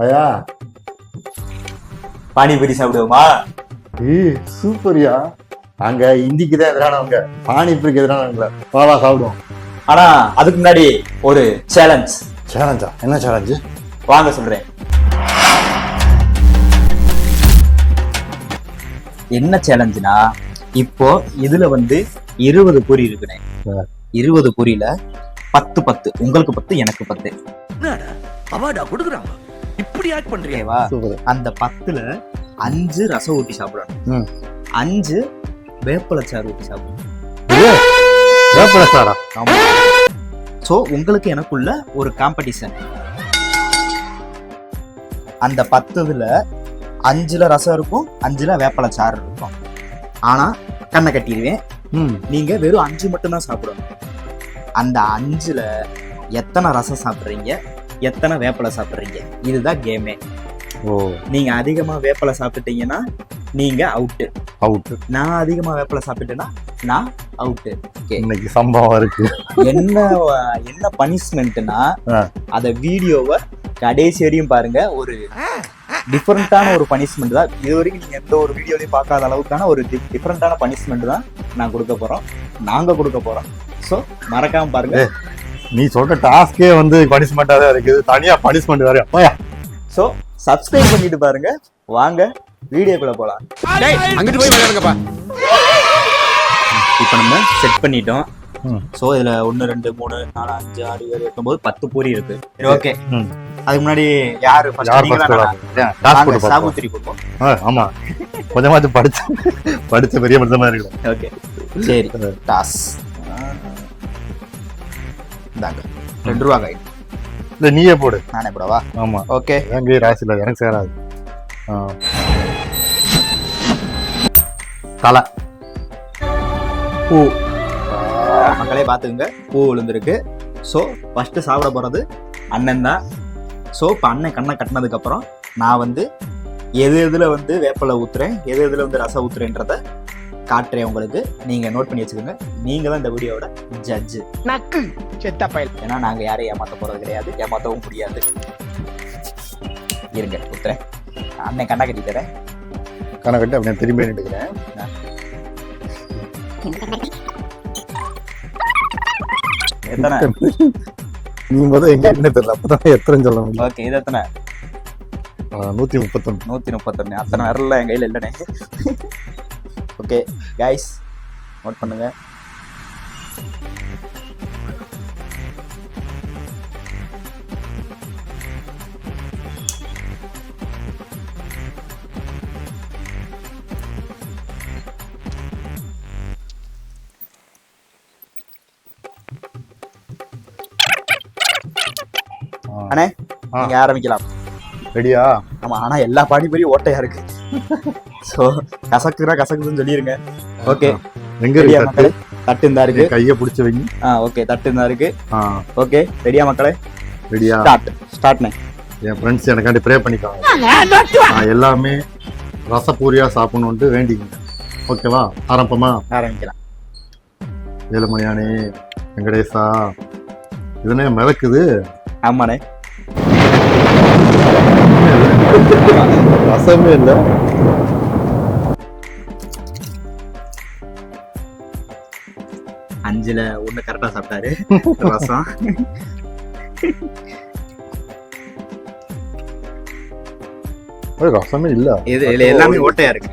ஐயா பானிபூரி சாப்பிடுவோமா? சூப்பர்யா. அங்க இந்திக்கு தான் எதிரானவங்க, பானிபூரிக்கு எதிரானவங்கள பாவா சாப்பிடுவோம். ஆனா அதுக்கு முன்னாடி ஒரு சேலஞ்ச். சேலஞ்சா? என்ன சேலஞ்சு? வாங்க சொல்றேன். என்ன சேலஞ்சுனா, இப்போ இதுல 20 பூரி இருக்குனே. 20 பூரியில 10 உங்களுக்கு 10 எனக்கு 10 அவார்டா கொடுக்குறாங்க. இப்படி ஆக்ட் பண்றீங்கவா? அந்த 10ல 5 ரசம் ஊட்டி சாப்பிடணும், 5 வேப்பலச்சாறு ஊட்டி சாப்பிடணும். வேப்பலச்சாரா? ஆமா. சோ உங்களுக்கு எனக்குள்ள ஒரு காம்படிஷன். அந்த 10ல 5ல ரசம் இருக்கும், 5ல வேப்பலச்சாறு இருக்கும். ஆனா கண்ணை கட்டிடுவேன், நீங்க வெறும் 5 மட்டும் தான் சாப்பிடணும். அந்த 5ல எத்தனை ரசம் சாப்பிடுறீங்க, எத்தனை வேப்பலை சாப்பிடுறீங்க, இதுதான் கேமே. நீங்க அதிகமா வேப்பலை சாப்பிட்டீங்கன்னா நீங்க அவுட். நான் அதிகமா வேப்பலை சாப்பிட்டேன்னா நான் அவுட். இன்னைக்கு சம்பவம் இருக்கு. என்ன பனிஷ்மெண்ட்னா, அத வீடியோவை கடைசி வரையும் பாருங்க. ஒரு டிஃபரெண்டான ஒரு பனிஷ்மெண்ட் தான். இது வரைக்கும் நீங்க எந்த ஒரு வீடியோலையும் பார்க்காத அளவுக்கான ஒரு டிஃபரெண்டான பனிஷ்மெண்ட் தான் நாங்க கொடுக்க போறோம். சோ மறக்காம பாருங்க. நீ சொல்ற டாஸ்கே பனிஷ்மெண்டா தான் இருக்குது, தனியா பனிஷ்மெண்ட் வேற. அப்பா சோ சப்ஸ்கிரைப் பண்ணிட்டு பாருங்க. வாங்க வீடியோக்குள்ள போலாம். அங்கிட்டு போய் விளையாடுங்கப்பா. இப்போ நம்ம செட் பண்ணிட்டோம். சோ இதுல 1 2 3 4 5 6 7 8 9 10 பூரி இருக்கு. சரி, ஓகே. அதுக்கு முன்னாடி யாரு ஃபர்ஸ்ட் சாபுத்திரி கொடுப்போம். ஆமா, கொஞ்சமாச்சு படிச்ச பெரிய மனுஷமா இருக்கு. ஓகே சரி, டாஸ் இந்தாங்க. 2 ரூபா காய். இல்ல நீயே போடு. நானே போடவா? ஆமா. ஓகே. எங்க ராசில எனக்கு சேராது. தலை பூ. மக்களே பாத்துக்கங்க, பூ விழுந்திருக்கு. ஸோ ஃபர்ஸ்ட் சாப்பிட போறது அண்ணன் தான். ஸோ இப்போ அண்ணன் கண்ணை கட்டினதுக்கு அப்புறம் நான் எது எதுல வேப்பலை ஊத்துறேன், எது எதுல ரசம் ஊத்துறேன்றத காட்டுறேன் உங்களுக்கு. நீங்க நோட் பண்ணி வச்சுக்கோங்க. நீங்க தான் இந்த வீடியோவோட ஜட்ஜு. நக்கு செத்த பயல். ஏன்னா நாங்க யாரையும் ஏமாத்த போறது கிடையாது, ஏமாத்தவும் முடியாது. இருங்க ஊத்துறேன். அண்ணன் கண்ணை கட்டி தரேன். கண்ணை கட்டி அப்படியே திரும்பி நின்றுக்கிறேன். எத்தனை? நீ முதல் எங்க என்ன தெரியல, அப்பதான் எத்தனை சொல்ல முடியும். ஓகே, இது எத்தனை? 131. 131. அத்தனை வரல என் கையில் இல்லைனே. ஓகே கைஸ், நோட் பண்ணுங்க. அண்ணே நீங்க ஆரம்பிக்கலாம். ரெடியா? ஆமா, ஆனா எல்லா பானிபூரியும் ஓட்டையா இருக்கு. சோ கசக்குதுன்னு சொல்லிருங்க. ஓகே, எங்க ரெடியா மக்களே? தட்டு இருந்தா இருக்கு, கையை பிடிச்சு வைங்க. ஓகே, தட்டு இருந்தா இருக்கு. ஓகே, ரெடியா மக்களே? ரெடியா? ஸ்டார்ட்ண்ணே. என் ஃப்ரெண்ட்ஸ் எனக்காண்டி ப்ரே பண்ணிக்காங்க. நான் எல்லாமே ரசப்பூரியா சாப்பிடணும்னு வேண்டிங்க. ஓகேவா? ஆரம்பிக்கலாம். ஏழுமலையானே வெங்கடேசா, இதுனே மிதக்குது. ஆமாண்ணே, ரசமே இல்ல. அஞ்சுல 1 கரெக்டா சாப்பிட்டாரு. ரசம் ரசமே இல்ல. இது எல்லாமே ஓட்டையா இருக்கு.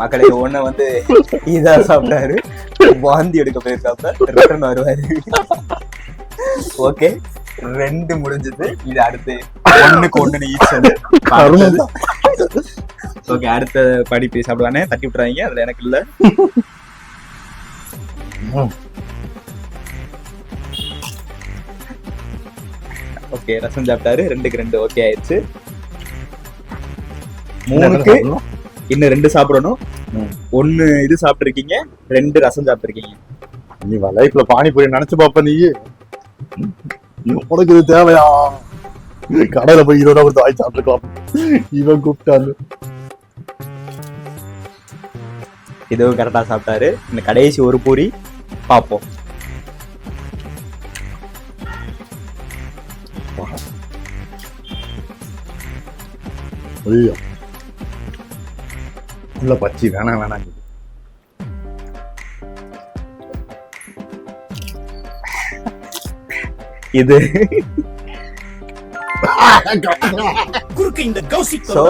மக்களே, ஒண்ணு இதா சாப்பிட்டாரு, வாந்தி எடுக்க போயிருக்காப்ப ரிட்டர்ன் வருவாரு. ஓகே, 2 முடிஞ்சது. இது அடுத்து 1க்கு 1 ஈச்சது. ஓகே, அடுத்த படிப்பு சாப்பிடுவானே, தட்டி விட்டுறாங்க. அதுல எனக்கு இல்ல. ஓகே, ரசம் சாப்பிட்டாரு. 2க்கு 2 ஓகே ஆயிடுச்சு. 3க்கு இன்னும் 2 சாப்பிடணும். 1 இது சாப்பிட்டு இருக்கீங்க, 2 ரசம் சாப்பிட்டு இருக்கீங்க. நீ லைஃப்ல பானிபூரி நினைச்சு பாப்ப. நீ உனக்கு இது தேவையா? கடையில போய் 20 ரூபா கொடுத்து வாங்கி சாப்பிட்டுக்கலாம். இவன் கூப்பிட்டாரு. இதுவும் கரெக்டா சாப்பிட்டாரு. இந்த கடைசி ஒரு பூரி பார்ப்போம். ஐயோ உள்ள பச்சி வேணாம் இது So,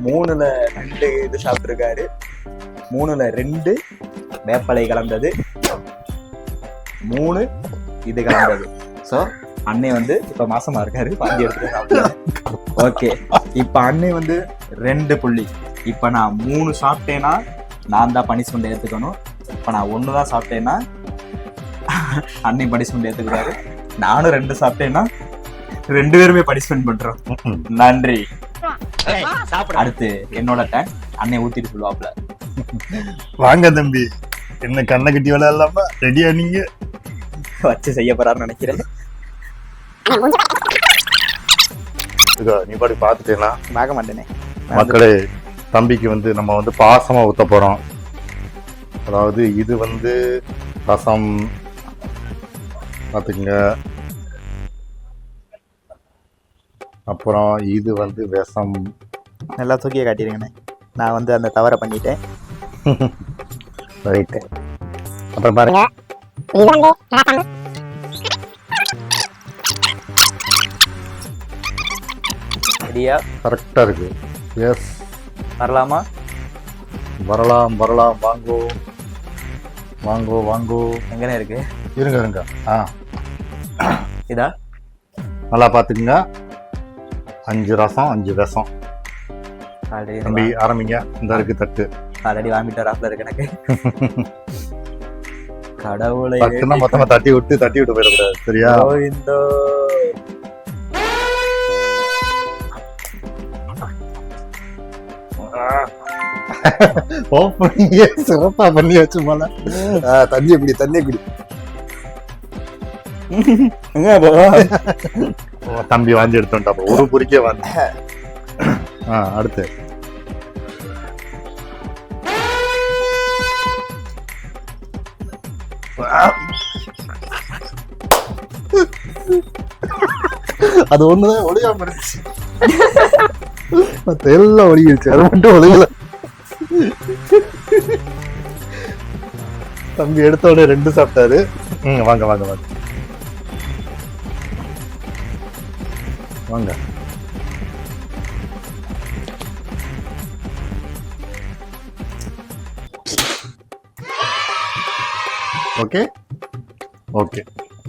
3ல 2 இது சாப்பிட்டுருக்காரு. 3ல 2 வேப்பலை கலந்தது, 3 இது கலந்தது. ஸோ அண்ணே வந்து இப்ப மாசமா இருக்காரு, பாதி எடுத்துட்டு சாப்பிடுறாரு. ஓகே, இப்ப அண்ணே வந்து 2 புள்ளி. இப்ப நான் 3 சாப்பிட்டேன்னா நான் தான் பனிஷ்மெண்ட் எடுத்துக்கணும். இப்ப நான் 1 தான் சாப்பிட்டேன்னா அண்ணே பனிஷ்மெண்ட் எடுத்துக்கிறாரு. நானும் 2 சாப்பிட்டேன்னா 2 பேருமே பனிஷ்மெண்ட் பண்றோம். நன்றி. அடுத்து என்னோட டேன். அண்ணே ஊத்திட்டு சொல்லுவாப்ல. வாங்க தம்பி, என்ன கண்ணை கட்டி வேலை இல்லாம ரெடியா நீங்க வச்சு செய்ய போறாருன்னு நினைக்கிறேன். நீ பாடி பாத்துட்டேனா? பார்க்க மாட்டேனே மக்களே. தம்பிக்கு வந்து நம்ம வந்து பாசமா ஊத்த போறோம். அதாவது இது வந்து ரசம் பாத்துக்கங்க. அப்புறம் இது வந்து விஷம். நல்லா தூக்கிய காட்டிடுங்கண்ணே. நான் வந்து அந்த தவறை பண்ணிட்டேன். ரைட்டு. அப்புறம் பாருங்க, ரெடியா? கரெக்டா இருக்கு. எஸ், வரலாமா? வரலாம். வாங்கோ வாங்கோ வாங்கோ. எங்கண்ணே இருக்கு? இருங்க. இதா நல்லா பாத்துக்குங்க. 5 ரசம் 5 விஷம். தம்பி ஆரம்பிங்க. இந்த இருக்கு தட்டு. ஆல்ரெடி வாமிட்டர் ஆப்ல இருக்கு எனக்கு. கடவுளை மொத்தமா தட்டி விட்டு போயிடக்கூடாது, சரியா? சிறப்பா பண்ணி வச்சு போல. தண்ணி குடி. தம்பி வாங்கி எடுத்தோம்டா, ஒரு பொறிக்கே வாங்க. அடுத்து அது ஒண்ணுதான் ஒளியாம இருந்துச்சு, எல்லாம் ஒளிகிடுச்சு, அது மட்டும் ஒளியல. தம்பி எடுத்த உடனே 2 சாப்பிட்டாரு. வாங்க ஓகே.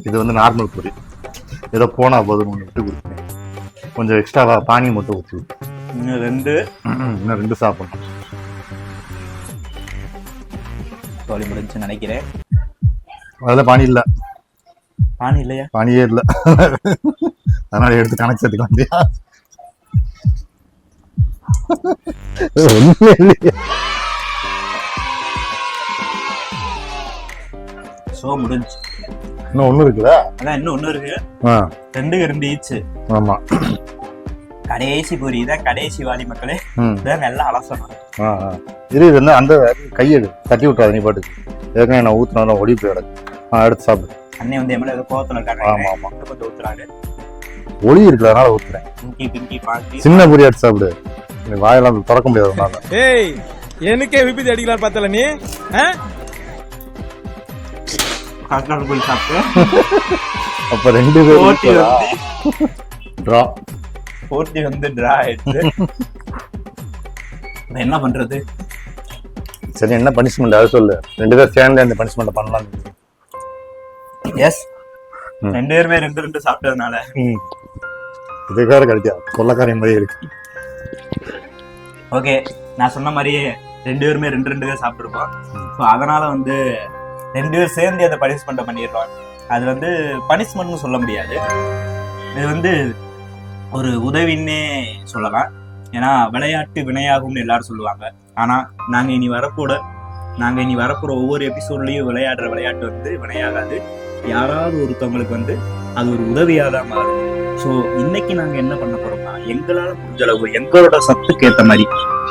இது வந்து நார்மல் பொரி. ஏதோ போனா போதும் விட்டு கொடுத்தேன். கொஞ்சம் எக்ஸ்ட்ராவா பானி மட்டும் ஊற்றி விட்டு இன்னும் 2 சாப்பிடணும். தோழி முடிஞ்சு நினைக்கிறேன். அதில் பானி இல்லையா? பானியே இல்லை, அதனால எடுத்து கணக்கு சேர்த்துக்கலாம். ஒண்ணுமே இல்லையா? முடிஞ்சு. இன்னும் 1 இருக்குல்ல? அதான் இன்னும் 1 இருக்கு. 2 ஈச்சு. ஆமா, கடைசி பொரி தான், கடைசி வாலி மக்களே. இதான் நல்லா அலசணும். இது என்ன அந்த கையெடு தட்டி விட்டுறாது, நீ பாட்டுக்கு. ஏற்கனவே நான் ஊத்துனாலும் ஒடி போய் எடுத்து சாப்பிடு. அண்ணே வந்து எம்எல்ஏ ஏதோ கோவத்துல இருக்காங்க. ஆமா, கொஞ்சம் ஊத்துறாங்க. ஒளி இருக்குல்ல, அதனால ஊத்துறேன். சின்ன பொரி எடுத்து சாப்பிடு, வாயெல்லாம் திறக்க முடியாது. ஏய், எனக்கே விபத்து அடிக்கலாம் பார்த்தல நீ. அப்ப 2 பேரும் டிரா. போட்டி வந்து டிரா ஆயிடுச்சு. என்ன பண்றது? சரி, என்ன பனிஷ்மெண்ட் அது சொல்லு. 2 பேரும் சேர்ந்து அந்த பனிஷ்மெண்ட் பண்ணலாம். எஸ், 2 பேருமே 2 சாப்பிட்டதுனால இதுக்காக கிடைச்சா கொள்ளக்காரியம் மாதிரி இருக்கு. ஓகே, நான் சொன்ன மாதிரியே 2 பேருமே 2 தான் சாப்பிட்டுருப்போம். ஸோ அதனால வந்து 2 பேர் சேர்ந்து அதை பனிஷ்மெண்ட் பண்ணிடுறோம். அது வந்து பனிஷ்மெண்ட்னு சொல்ல முடியாது, இது வந்து ஒரு உதவின்னே சொல்லலாம். ஏன்னா விளையாட்டு வினையாகும்னு எல்லாரும் சொல்லுவாங்க. ஆனால் நாங்கள் இனி வரப்போகிற ஒவ்வொரு எபிசோட்லேயும் விளையாடுற விளையாட்டு வந்து வினையாகாது. யாராவது ஒருத்தவங்களுக்கு வந்து அது ஒரு உதவியாக தான் மாறும். ஸோ இன்னைக்கு நாங்கள் என்ன பண்ண போகிறோம்னா, எங்களால் முடிஞ்ச அளவு எங்களோட சத்துக்கு ஏற்ற மாதிரி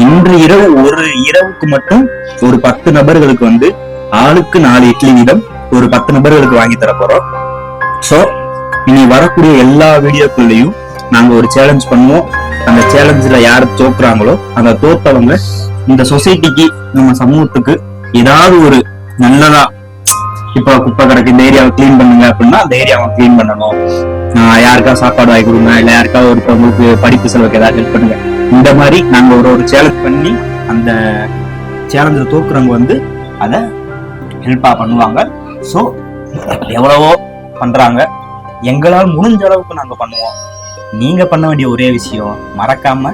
இன்று இரவு ஒரு இரவுக்கு மட்டும் ஒரு 10 நபர்களுக்கு வந்து ஆளுக்கு 4 இட்லி வீதம் ஒரு 10 நபர்களுக்கு வாங்கி தர போறோம். சோ இனி வரக்கூடிய எல்லா வீடியோக்குள்ளயும் நாங்க ஒரு சேலஞ்ச் பண்ணுவோம். அந்த சேலஞ்சில் யாரு தோக்குறாங்களோ அந்த தோத்தவங்க இந்த சொசைட்டிக்கு நம்ம சமூகத்துக்கு ஏதாவது ஒரு நல்லதா, இப்ப குப்பை கிடக்கு இந்த ஏரியாவை கிளீன் பண்ணுங்க அப்படின்னா அந்த ஏரியாவை கிளீன் பண்ணணும், யாருக்காவது சாப்பாடு வாங்கி கொடுங்க, இல்ல யாருக்காவது ஒருத்தவங்களுக்கு படிப்பு செலவுக்கு ஏதாவது ஹெல்ப் பண்ணுங்க. இந்த மாதிரி நாங்க ஒரு சேலஞ்ச் பண்ணி அந்த சேலஞ்சில் தோக்குறவங்க வந்து அதை ஹெல்ப்பா பண்ணுவாங்க. ஸோ எவ்வளவோ பண்றாங்க, எங்களால் முடிஞ்ச அளவுக்கு நாங்க பண்ணுவோம். நீங்க பண்ண வேண்டிய ஒரே விஷயம், மறக்காம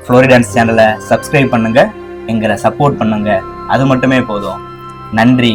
ஃப்ளோரி டான்ஸ் சேனலை சப்ஸ்கிரைப் பண்ணுங்க, எங்களை சப்போர்ட் பண்ணுங்க. அது மட்டுமே போதும். நன்றி.